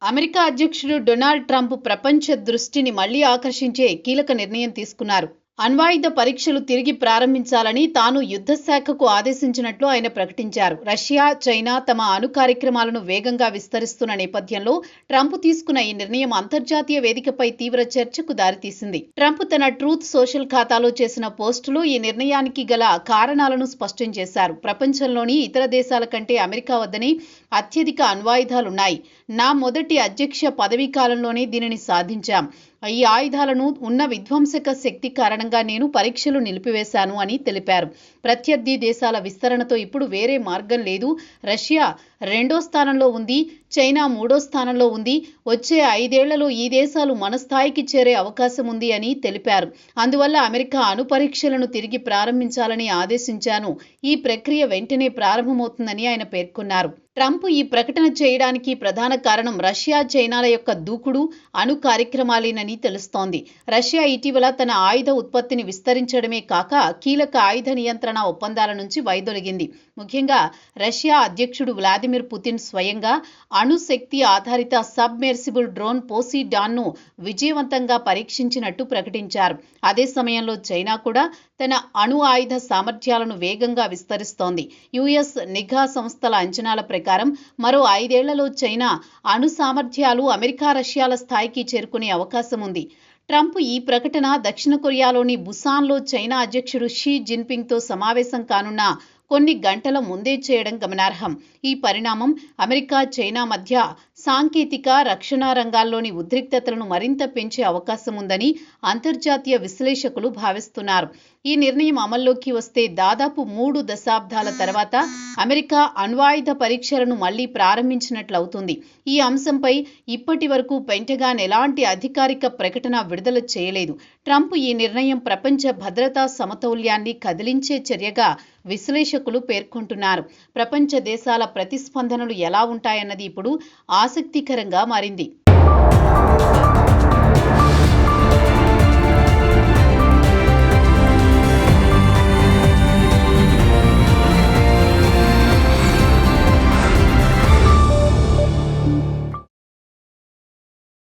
America అధ్యక్షుడు Donald Trump ప్రపంచ దృష్టిని మళ్లీ ఆకర్షించే కీలక నిర్ణయం తీసుకున్నారు. అణ్వాయుధ పరీక్షలు తిరిగి ప్రారంభించాలని తాను యుద్ధ శాఖకు ఆదేశించినట్లు ఆయన ప్రకటించారు. రష్యా, చైనా తమ అణు కార్యక్రమాలను వేగంగా విస్తరిస్తున్న నేపథ్యంలో ట్రంప్ తీసుకున్న ఈ నిర్ణయం అంతర్జాతీయ వేదికపై తీవ్ర చర్చకు దారితీసింది. ట్రంప్ తన ట్రూత్ సోషల్ ఖాతాలో చేసిన పోస్టులో ఈ నిర్ణయానికి గల కారణాలను స్పష్టం చేశారు. ప్రపంచంలోని ఇతర దేశాల కంటే అమెరికా వద్దనే అత్యధిక అణ్వాయుధాలున్నాయి. నా మొదటి అధ్యక్ష పదవీ కాలంలోనే దీనిని సాధించాం. ఈ ఆయుధాలను ఉన్న విధ్వంసక శక్తి కారణంగా నేను పరీక్షలు నిలిపివేశాను అని తెలిపారు. ప్రత్యర్థి దేశాల విస్తరణతో ఇప్పుడు వేరే మార్గం లేదు. రష్యా 2వ స్థానంలో ఉంది, చైనా 3వ స్థానంలో ఉంది. వచ్చే 5 ఏళ్లలో ఈ దేశాలు మన స్థాయికి చేరే అవకాశం ఉంది అని తెలిపారు. అందువల్ల అమెరికా అణు పరీక్షలను తిరిగి ప్రారంభించాలని ఆదేశించాను. ఈ ప్రక్రియ వెంటనే ప్రారంభమవుతుందని ఆయన పేర్కొన్నారు. ట్రంప్ ఈ ప్రకటన చేయడానికి ప్రధాన కారణం రష్యా, చైనాల యొక్క దూకుడు అణు కార్యక్రమాలేనని తెలుస్తోంది. రష్యా ఇటీవల తన ఆయుధ ఉత్పత్తిని విస్తరించడమే కాక కీలక ఆయుధ నియంత్రణ ఒప్పందాల నుంచి వైదొలిగింది. ముఖ్యంగా రష్యా అధ్యక్షుడు వ్లాదిమిర్ పుతిన్ స్వయంగా అణుశక్తి ఆధారిత సబ్మెర్సిబుల్ డ్రోన్ పోసిడాన్ను విజయవంతంగా పరీక్షించినట్టు ప్రకటించారు. అదే సమయంలో చైనా కూడా తన అణు ఆయుధ సామర్థ్యాలను వేగంగా విస్తరిస్తోంది. యుఎస్ నిఘా సంస్థల అంచనాల ప్రకారం మరో 5 ఏళ్లలో చైనా అణు సామర్థ్యాలు అమెరికా, రష్యాల స్థాయికి చేరుకునే అవకాశం ఉంది. ట్రంప్ ఈ ప్రకటన దక్షిణ కొరియాలోని బుసాన్లో చైనా అధ్యక్షుడు షీ జిన్పింగ్తో సమావేశం కానున్న కొన్ని గంటల ముందే చేయడం గమనార్హం. ఈ పరిణామం అమెరికా, చైనా మధ్య సాంకేతిక, రక్షణ రంగాల్లోని ఉద్రిక్తతలను మరింత పెంచే అవకాశం ఉందని అంతర్జాతీయ విశ్లేషకులు భావిస్తున్నారు. ఈ నిర్ణయం అమల్లోకి వస్తే దాదాపు 3 దశాబ్దాల తర్వాత అమెరికా అణ్వాయుధ పరీక్షలను మళ్లీ ప్రారంభించినట్లవుతుంది. ఈ అంశంపై ఇప్పటి వరకు పెంటగాన్ ఎలాంటి అధికారిక ప్రకటన విడుదల చేయలేదు. ట్రంప్ ఈ నిర్ణయం ప్రపంచ భద్రతా సమతౌల్యాన్ని కదిలించే చర్యగా విశ్లేషకులు పేర్కొంటున్నారు. ప్రపంచ దేశాల ప్రతిస్పందనలు ఎలా ఉంటాయన్నది ఇప్పుడు ఆసక్తికరంగా మారింది.